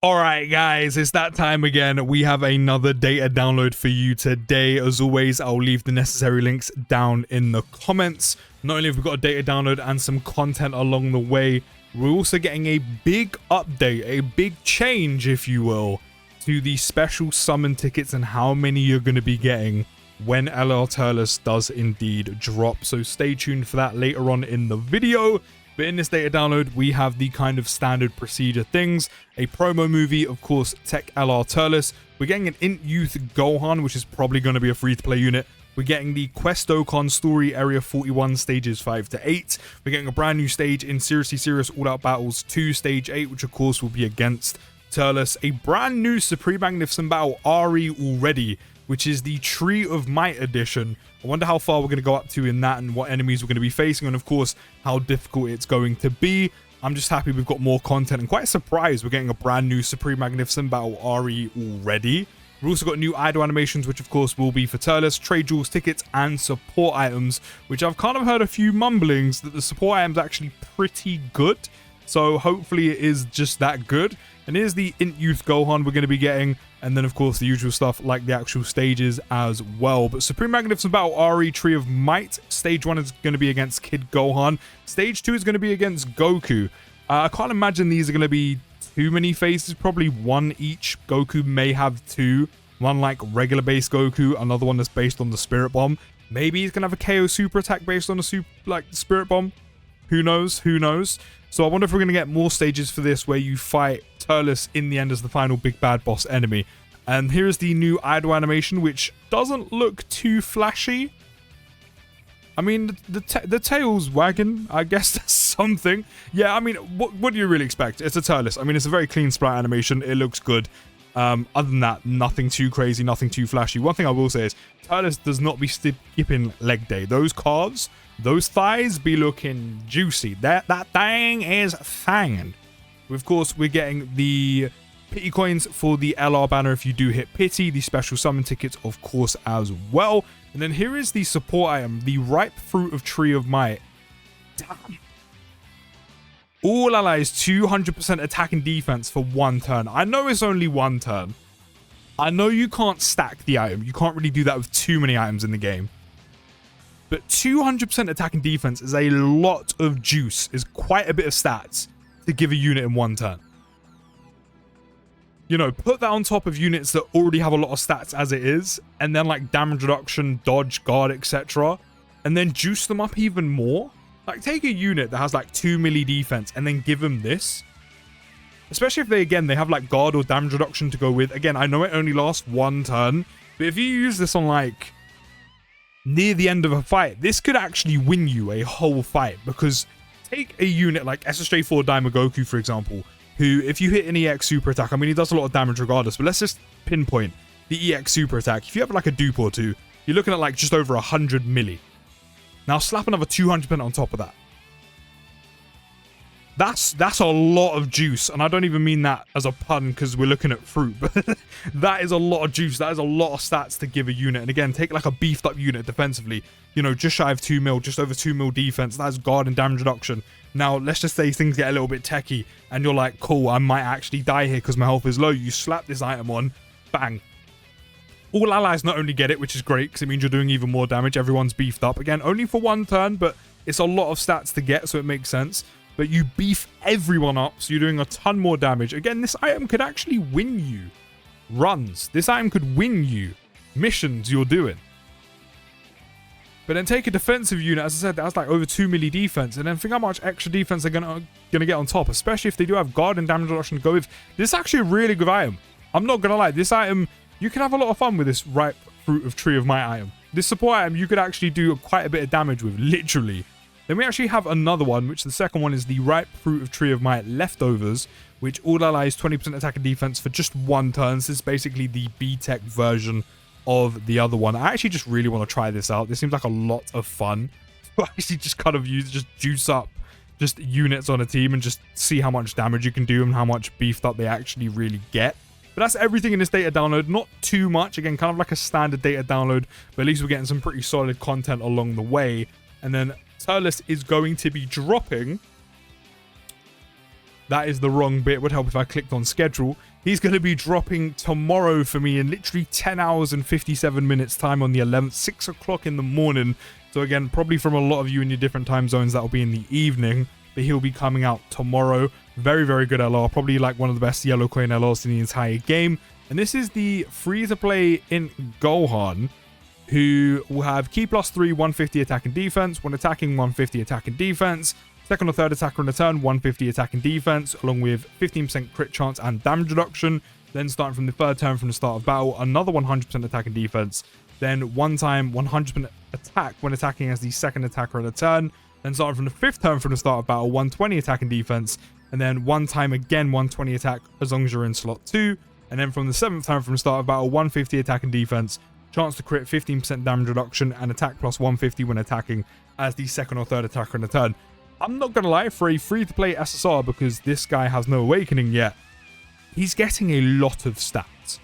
All right, guys, it's that time again. We have another data download for you today. As always, I'll leave the necessary links down in the comments. Not only have we got a data download and some content along the way, we're also getting a big update, a big change, if you will, to the special summon tickets and how many you're going to be getting when LR Turles does indeed drop. So stay tuned for that later on in the video. But in this data download, we have the kind of standard procedure things. A promo movie, of course, Tech LR Turles. We're getting an Int Youth Gohan, which is probably going to be a free-to-play unit. We're getting the Quest Dokkan Story Area 41 stages 5 to 8. We're getting a brand new stage in Seriously Serious All Out Battles 2 stage 8, which of course will be against Turles. A brand new Supreme Magnificent Battle RE already, which is the Tree of Might edition. I wonder how far we're going to go up to in that and what enemies we're going to be facing, and of course how difficult it's going to be. I'm just happy we've got more content and quite surprised we're getting a brand new Supreme Magnificent Battle RE already. We've also got new idol animations, which of course will be for Turles, trade jewels, tickets, and support items, which I've kind of heard a few mumblings that the support items are actually pretty good. So hopefully it is just that good. And here's the Int Youth Gohan we're going to be getting. And then, of course, the usual stuff like the actual stages as well. But Supreme Magnificent Battle RE Tree of Might. Stage 1 is going to be against Kid Gohan. Stage 2 is going to be against Goku. I can't imagine these are going to be too many phases. Probably one each. Goku may have two. One like regular base Goku. Another one that's based on the Spirit Bomb. Maybe he's going to have a KO super attack based on the Spirit Bomb. Who knows? Who knows? So I wonder if we're going to get more stages for this where you fight Turles in the end as the final big bad boss enemy. And here is the new idol animation, which doesn't look too flashy. I mean, the tail's wagging. I guess that's something. Yeah, I mean, what do you really expect? It's a Turles. I mean, it's a very clean sprite animation. It looks good. Other than that, nothing too crazy, nothing too flashy. One thing I will say is Turles does not be skipping leg day. Those calves, those thighs be looking juicy. That thing is fanging. Of course, we're getting the pity coins for the LR banner if you do hit pity. The special summon tickets, of course, as well. And then here is the support item, the ripe fruit of Tree of Might. Damn. All allies 200% attack and defense for one turn. I know it's only one turn. I know you can't stack the item. You can't really do that with too many items in the game. But 200% attack and defense is a lot of juice, is quite a bit of stats to give a unit in one turn. You know, put that on top of units that already have a lot of stats as it is, and then like damage reduction, dodge, guard, etc. And then juice them up even more. Like, take a unit that has like 2 melee defense and then give them this. Especially if they have like guard or damage reduction to go with. Again, I know it only lasts one turn, but if you use this on like near the end of a fight, this could actually win you a whole fight. Because take a unit like SSJ4 Daima Goku, for example, who, if you hit an EX super attack, I mean, he does a lot of damage regardless, but let's just pinpoint the EX super attack. If you have like a dupe or two, you're looking at like just over 100 milli. Now slap another 200% on top of that. That's a lot of juice, and I don't even mean that as a pun because we're looking at fruit, but that is a lot of juice. That is a lot of stats to give a unit. And again, take like a beefed up unit defensively, you know, just shy of 2 mil, just over 2 mil defense. That's guard and damage reduction. Now, let's just say things get a little bit techie, and you're like, cool, I might actually die here because my health is low. You slap this item on, bang. All allies not only get it, which is great because it means you're doing even more damage. Everyone's beefed up. Again, only for one turn, but it's a lot of stats to get, so it makes sense. But you beef everyone up, so you're doing a ton more damage. Again, this item could actually win you runs. This item could win you missions you're doing. But then take a defensive unit, as I said, that has like over 2 melee defense, and then think how much extra defense they're gonna get on top, especially if they do have guard and damage reduction to go with. This is actually a really good item. I'm not gonna lie, this item, you can have a lot of fun with this ripe fruit of Tree of Might item. This support item, you could actually do quite a bit of damage with, literally. Then we actually have another one, which the second one is the ripe fruit of Tree of Might Leftovers, which all allies 20% attack and defense for just one turn. So this is basically the B-Tech version of the other one. I actually just really want to try this out. This seems like a lot of fun to actually just kind of just juice up just units on a team and just see how much damage you can do and how much beefed up they actually really get. But that's everything in this data download. Not too much. Again, kind of like a standard data download, but at least we're getting some pretty solid content along the way. And then Turles is going to be dropping. That is the wrong bit. It would help if I clicked on schedule. He's going to be dropping tomorrow for me in literally 10 hours and 57 minutes time on the 11th, 6 o'clock in the morning. So again, probably from a lot of you in your different time zones, that'll be in the evening. But he'll be coming out tomorrow. Very, very good LR. Probably like one of the best yellow coin LRs in the entire game. And this is the free-to-play in Gohan, who will have key +3, 150 attack and defense. When attacking, 150 attack and defense. Second or third attacker on a turn, 150 attack and defense, along with 15% crit chance and damage reduction. Then starting from the third turn from the start of battle, another 100% attack and defense. Then one time 100% attack when attacking as the second attacker on a turn. Then starting from the fifth turn from the start of battle, 120 attack and defense. And then one time again 120 attack as long as you're in slot 2. And then from the seventh turn from the start of battle, 150 attack and defense. Chance to crit, 15% damage reduction, and attack plus 150 when attacking as the second or third attacker on a turn. I'm not going to lie, for a free-to-play SSR, because this guy has no awakening yet, he's getting a lot of stats.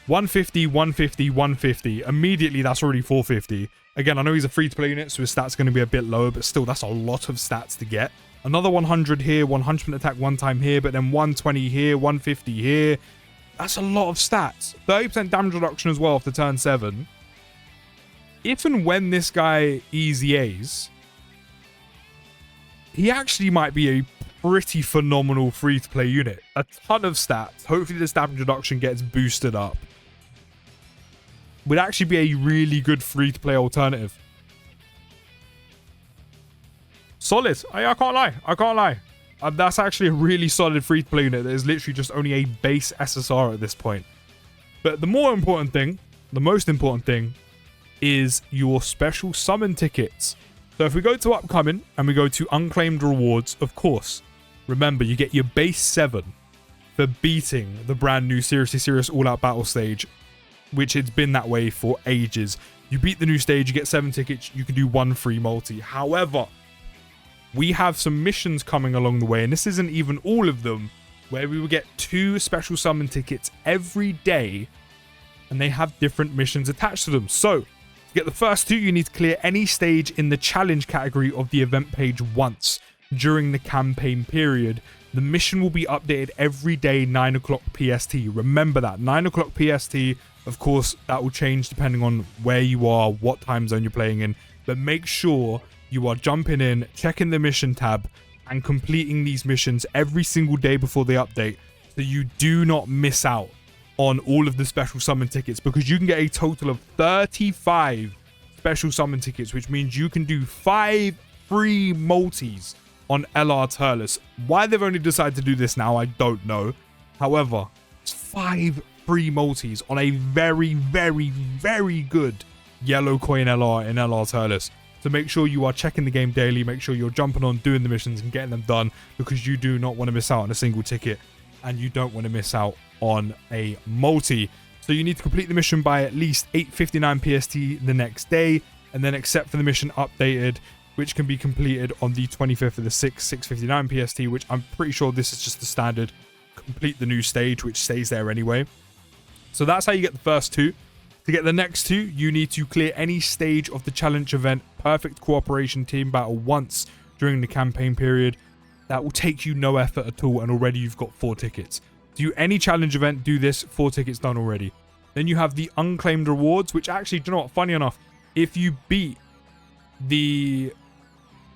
150, 150, 150. Immediately, that's already 450. Again, I know he's a free-to-play unit, so his stats are going to be a bit lower, but still, that's a lot of stats to get. Another 100 here, 100% attack one time here, but then 120 here, 150 here. That's a lot of stats. 30% damage reduction as well after turn 7. If and when this guy EZAs, he actually might be a pretty phenomenal free-to-play unit. A ton of stats. Hopefully this damage reduction gets boosted up. Would actually be a really good free-to-play alternative. Solid. I can't lie. I can't lie. That's actually a really solid free-to-play unit that is literally just only a base SSR at this point. But the more important thing, the most important thing, is your special summon tickets. So if we go to upcoming and we go to unclaimed rewards, of course, remember you get your base 7 for beating the brand new Seriously Serious All Out Battle stage, which it's been that way for ages. You beat the new stage, you get 7 tickets, you can do 1 free multi. However, we have some missions coming along the way, and this isn't even all of them, where we will get 2 special summon tickets every day, and they have different missions attached to them. So, to get the first 2, you need to clear any stage in the challenge category of the event page once during the campaign period. The mission will be updated every day, 9 o'clock PST. Remember that, 9 o'clock PST. Of course, that will change depending on where you are, what time zone you're playing in, but make sure you are jumping in, checking the mission tab, and completing these missions every single day before they update, so you do not miss out on all of the special summon tickets, because you can get a total of 35 special summon tickets, which means you can do 5 free multis on LR Turles. Why they've only decided to do this now, I don't know. However, it's 5 free multis on a very, very, very good yellow coin LR in LR Turles. So make sure you are checking the game daily, make sure you're jumping on, doing the missions and getting them done, because you do not want to miss out on a single ticket, and you don't want to miss out on a multi. So you need to complete the mission by at least 8:59 PST the next day, and then accept for the mission updated, which can be completed on the 25th of the 6th, 6:59 PST, which I'm pretty sure this is just the standard complete the new stage, which stays there anyway. So that's how you get the first 2. To get the next 2, you need to clear any stage of the challenge event Perfect Cooperation Team Battle once during the campaign period. That will take you no effort at all, and already you've got 4 tickets. Do any challenge event, do this, 4 tickets done already. Then you have the unclaimed rewards, which actually, do you know what, funny enough, if you beat the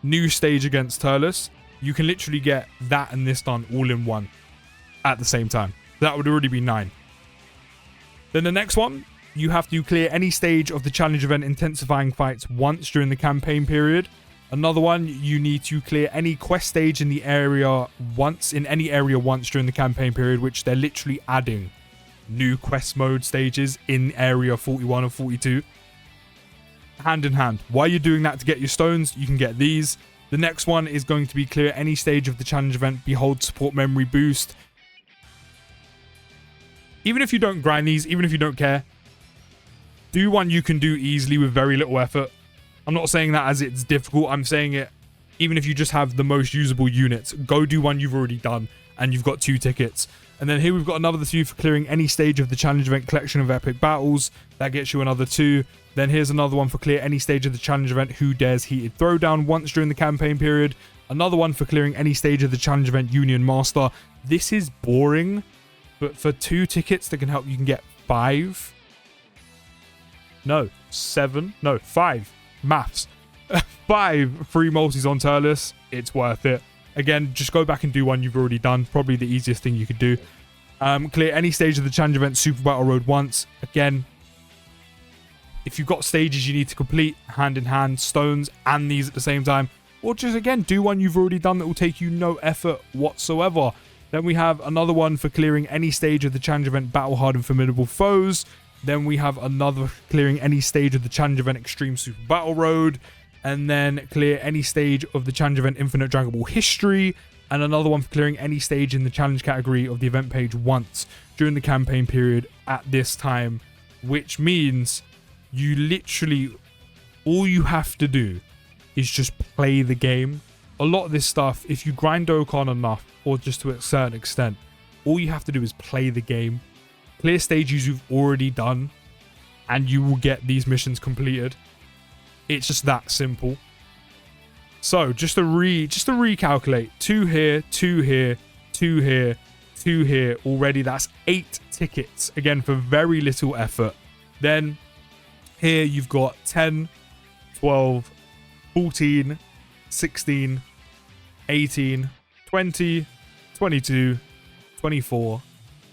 new stage against Turles, you can literally get that and this done all in one at the same time. That would already be 9. Then the next one, you have to clear any stage of the challenge event intensifying fights once during the campaign period. Another one, you need to clear any quest stage in the area once, during the campaign period, which they're literally adding new quest mode stages in area 41 or 42. Hand in hand. While you're doing that to get your stones, you can get these. The next one is going to be clear any stage of the challenge event, behold support memory boost. Even if you don't grind these, even if you don't care, do one you can do easily with very little effort. I'm not saying that as it's difficult. I'm saying it even if you just have the most usable units. Go do one you've already done and you've got 2 tickets. And then here we've got another 2 for clearing any stage of the challenge event collection of epic battles. That gets you another 2. Then here's another one for clear any stage of the challenge event Who Dares Heated Throwdown once during the campaign period. Another one for clearing any stage of the challenge event Union Master. This is boring, But for 2 tickets that can help, you can get 5. No, 7. No, 5. Maths. 5 free multis on Turles. It's worth it. Again, just go back and do one you've already done. Probably the easiest thing you could do. Clear any stage of the challenge event Super Battle Road once. Again, if you've got stages you need to complete hand in hand, stones and these at the same time, or just again do one you've already done that will take you no effort whatsoever. Then we have another one for clearing any stage of the challenge event Battle Hard and Formidable Foes. Then we have another clearing any stage of the challenge event Extreme Super Battle Road. And then clear any stage of the challenge event Infinite Dragon Ball History. And another one for clearing any stage in the challenge category of the event page once during the campaign period at this time. Which means you literally, all you have to do is just play the game. A lot of this stuff, if you grind Dokkan enough, or just to a certain extent, all you have to do is play the game. Clear stages you've already done, and you will get these missions completed. It's just that simple. So just to recalculate, 2 here, 2 here, 2 here, 2 here. Already that's 8 tickets. Again, for very little effort. Then here you've got 10, 12, 14, 16, 18, 20, 22, 24,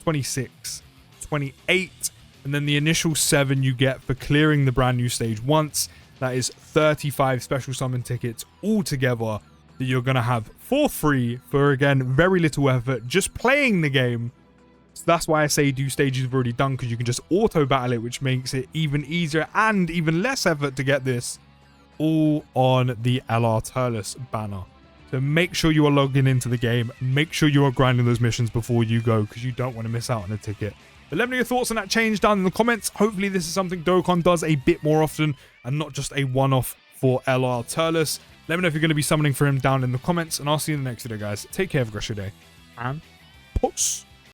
26, 28. And then the initial 7 you get for clearing the brand new stage once. That is 35 special summon tickets altogether that you're going to have for free for, again, very little effort, just playing the game. So that's why I say do stages you've already done, because you can just auto battle it, which makes it even easier and even less effort to get this all on the LR Turles banner. So make sure you are logging into the game. Make sure you are grinding those missions before you go, because you don't want to miss out on a ticket. But let me know your thoughts on that change down in the comments. Hopefully this is something Dokkan does a bit more often and not just a one-off for LR Turles. Let me know if you're going to be summoning for him down in the comments, and I'll see you in the next video, guys. Take care, have a great day, and peace.